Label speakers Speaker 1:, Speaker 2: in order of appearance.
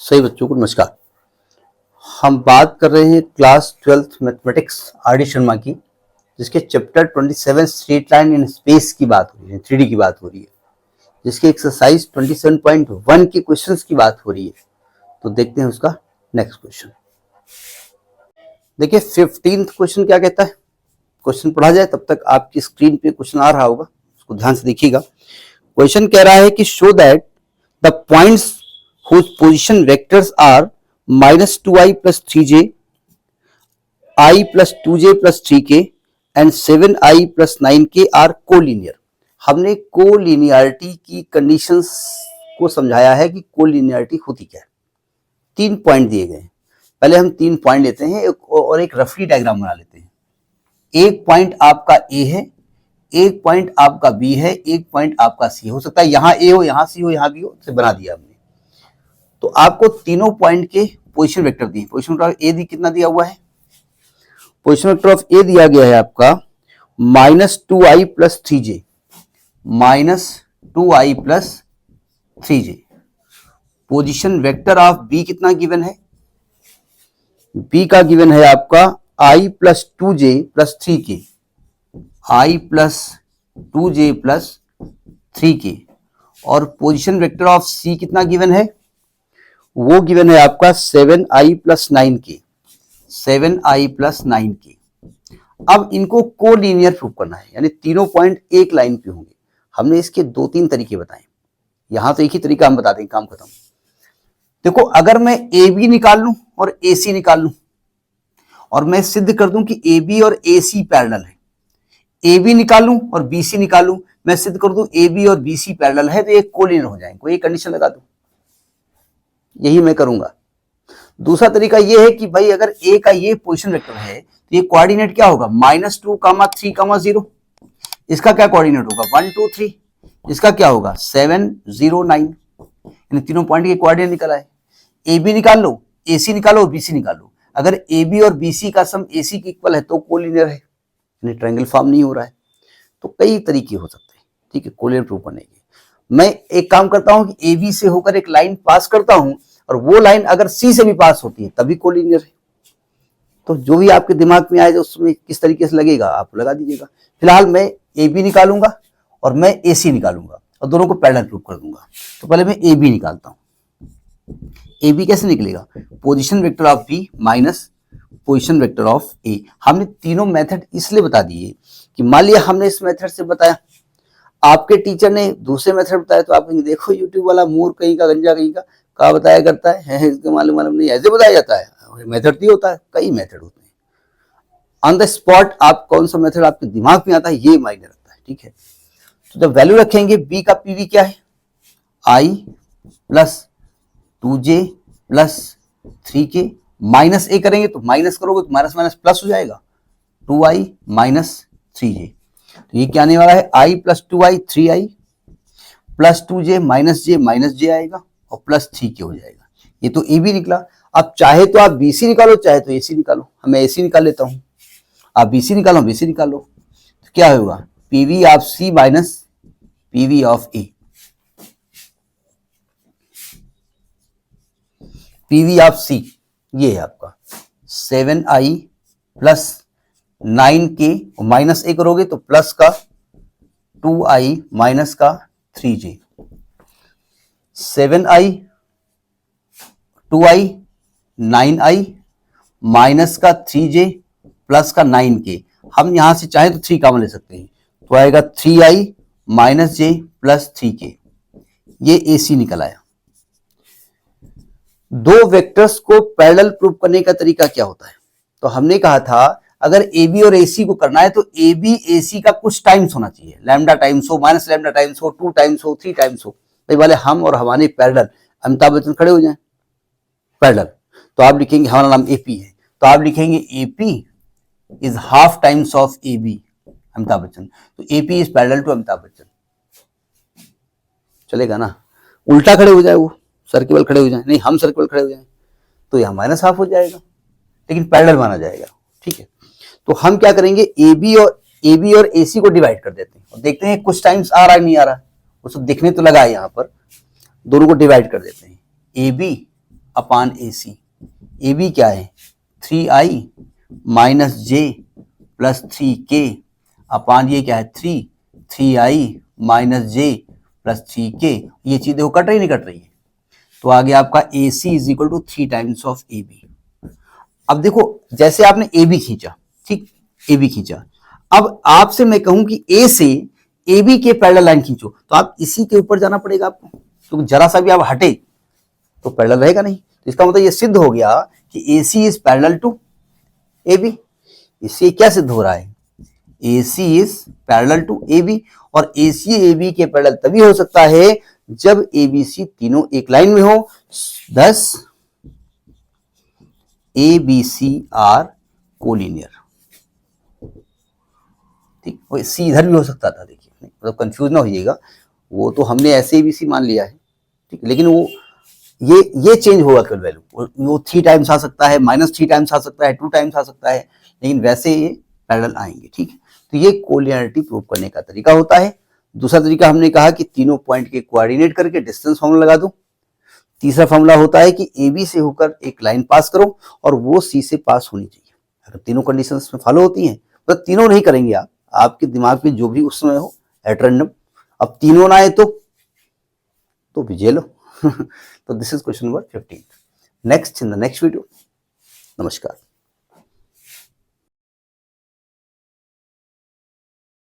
Speaker 1: सही बच्चों को नमस्कार। हम बात कर रहे हैं class 12th mathematics R D Sharma की, जिसके chapter 27 straight line in space की बात हो रही है, 3D की बात हो रही है, जिसके एक्सरसाइज 27.1 के क्वेश्चंस की बात हो रही है। तो देखते हैं उसका नेक्स्ट क्वेश्चन। देखिए 15th क्वेश्चन क्या कहता है। क्वेश्चन पढ़ा जाए तब तक आपकी स्क्रीन पे क्वेश्चन आ रहा होगा, उसको ध्यान से देखिएगा। क्वेश्चन कह रहा है कि show that the points whose position vectors are minus 2i plus 3j, I plus 2j plus 3k and 7i plus 9k are collinear। हमने कोलिनियरिटी की कंडीशंस को समझाया है कि कोलिनियरिटी होती क्या है। 3 पॉइंट दिए गए हैं। पहले हम 3 पॉइंट लेते हैं और एक रफली डायग्राम बना लेते हैं। एक पॉइंट आपका ए है, एक पॉइंट आपका बी है, एक पॉइंट आपका सी हो सकता है यहाँ ए हो, यहाँ सी हो, यहाँ बी हो, तो बना दिया हमने। तो आपको तीनों पॉइंट के पोजीशन वेक्टर दिए। पोजीशन वेक्टर ए दी कितना दिया हुआ है? पोजीशन वेक्टर ऑफ ए दिया गया है आपका -2i plus 3j, -2i plus 3j। Position vector of B कितना गिवन है? बी का गिवन है आपका i plus 2j plus 3k, i plus 2j plus 3k। और पोजीशन वेक्टर ऑफ सी कितना गिवन है? वो गिवन है आपका 7i plus 9k, 7i plus 9k। अब इनको कोलिनियर प्रूव करना है, यानी तीनों पॉइंट एक लाइन पे होंगे। हमने इसके 2-3 तरीके बताए, यहां तो एक ही तरीका हम बता देंगे, काम खत्म। देखो अगर मैं ए बी निकाल लूं और ए सी निकाल लूं और मैं सिद्ध कर दूं कि ए बी और ए सी पैरेलल है, ए बी निकाल लूं और बी सी निकाल लूं, मैं सिद्ध कर दूं ए बी और बी सी पैरेलल है, तो ये कोलिनियर हो जाएंगे। कोई कंडीशन लगा दूं, यही मैं करूंगा। दूसरा तरीका यह है कि भाई अगर ए का ये पोजीशन वेक्टर है तो ये कोऑर्डिनेट क्या होगा? -2, 3, 0। इसका क्या कोऑर्डिनेट होगा? 1, 2, 3। इसका क्या होगा? 7, 0, 9। इन तीनों पॉइंट के कोऑर्डिनेट निकल आए। ए बी निकाल लो, ए सी निकालो और बी सी निकालो। अगर ए बी और बी सी का सम ए सी के इक्वल है तो कोलिनियर है, यानी ट्रायंगल फॉर्म नहीं हो रहा है। तो कई तरीके हो सकते हैं, ठीक है, कोलिनियर प्रूव करने के। मैं एक काम करता हूं कि ए बी से होकर एक लाइन पास करता हूं और वो लाइन अगर सी से भी पास होती है तभी कोलिनियर है। तो जो भी आपके दिमाग में आए उसमें किस तरीके से लगेगा आप लगा दीजिएगा। फिलहाल मैं ए बी निकालूंगा और मैं ए सी निकालूंगा और दोनों को पैरेलल प्रूव कर दूंगा। तो पहले मैं ए बी निकालता हूं। ए बी कैसे निकलेगा? Position vector of B minus position vector of A. हमने तीनों मेथड इसलिए बता दिए कि मान लिया हमने इस मेथड से बताया, आपके टीचर ने दूसरे मेथड बताया, तो आप कहेंगे देखो यूट्यूब वाला मूर कहीं का, गंजा कहीं का बताया करता है इसके मालूम नहीं, ऐसे बताया जाता है। मेथड नहीं होता है, कई मेथड होते हैं। ऑन द स्पॉट आप कौन सा मेथड आपके दिमाग में आता है ये मायने रखता है, ठीक है। तो जब वैल्यू रखेंगे बी का पीवी क्या है? i plus 2j plus 3k minus A करेंगे तो माइनस करोगे तो माइनस माइनस प्लस हो जाएगा, 2i माइनस 3j। तो ये क्या आने वाला है? i plus 2i 3i plus 2j minus j आएगा और प्लस 3k हो जाएगा। ये तो ए बी निकला। अब चाहे तो आप बी सी निकालो, चाहे तो ए सी निकालो। मैं ए सी निकाल लेता हूं, आप बी सी निकालो, बी सी निकालो। तो क्या होगा? PV of C minus PV of A. PV of C ये है आपका 7i प्लस 9k और माइनस ए करोगे तो प्लस का 2i माइनस का 3j। 7i 2i 9i minus का 3j प्लस का 9k। हम यहां से चाहे तो 3 कॉमन ले सकते हैं, तो आएगा 3i minus j plus 3k। ये AC निकल आया। दो वेक्टर्स को पैरेलल प्रूव करने का तरीका क्या होता है? तो हमने कहा था अगर AB और AC को करना है तो AB AC का कुछ टाइम्स होना चाहिए, लैम्डा टाइम्स हो, माइनस लैम्डा टाइम्स हो, 2 टाइम्स हो, 3 टाइम्स हो। भाई वाले हम और हमारे पैरेलल, अमिताभ बच्चन खड़े हो जाएं पैरेलल, तो आप लिखेंगे हमारा नाम AP है, तो आप लिखेंगे AP is half times of AB Amitabh Bachchan. तो AP is parallel to Amitabh Bachchan. चलेगा ना? उल्टा खड़े हो जाए, वो सर्किल खड़े हो जाए, नहीं हम सर्किल खड़े हो जाए, तो यहां माइनस हाफ हो जाएगा, लेकिन पैरेलल माना जाएगा, ठीक है। तो हम क्या करेंगे? AB और AC को डिवाइड कर देते हैं और देखते हैं कुछ टाइम्स आ रहा है नहीं आ रहा है, उसको देखने तो लगा है, यहां पर दोनों को डिवाइड कर देते हैं। AB upon A C. A B क्या है 3i माइनस जे प्लस 3k अपॉन ये क्या है 3i माइनस जे प्लस 3k। ये चीज देखो कट रही नहीं कट रही है, तो आगे आपका A C is equal to 3 times of A B. अब देखो जैसे आपने ए बी खींचा, ठीक, ए बी खींचा, अब आपसे मैं कहूं कि ए से ए बी के पैरेलल लाइन खींचो, तो आप इसी के ऊपर जाना पड़ेगा आपको, क्योंकि जरा सा भी आप हटे तो पैरेलल रहेगा नहीं। तो इसका मतलब ये सिद्ध हो गया कि A C is parallel to A B. इससे क्या सिद्ध हो रहा है, A C is parallel to A B, और ए सी ए बी के पैरेलल तभी हो सकता है जब ए बी सी तीनों एक लाइन में हो। 10 A B C are collinear, ठीक। और सी इधर भी हो सकता था, देखिए मतलब कंफ्यूज ना होइएगा, वो तो हमने ऐसे ही बी सी मान लिया है, ठीक, लेकिन वो ये चेंज होगा केवल वैल्यू, वो 3 टाइम्स आ सकता है, -3 टाइम्स आ सकता है, 2 टाइम्स आ सकता है, लेकिन वैसे ये पैरेलल आएंगे, ठीक। तो ये कोलिनियरिटी प्रूव करने का तरीका होता है। दूसरा तरीका हमने कहा कि तीनों पॉइंट के कोऑर्डिनेट करके डिस्टेंस फॉर्मूला लगा दो। तीसरा फॉर्मूला होता है कि ए बी से होकर एक लाइन पास करो और वो सी से पास होनी चाहिए। अगर तीनों कंडीशंस में फॉलो होती हैं, तो तीनों नहीं करेंगे आप, आपके दिमाग में जो भी उस समय हो एट रैंडम, अब तीनों ना आए तो भी झेलो। तो this is question number 15। Next in the next video. नमस्कार।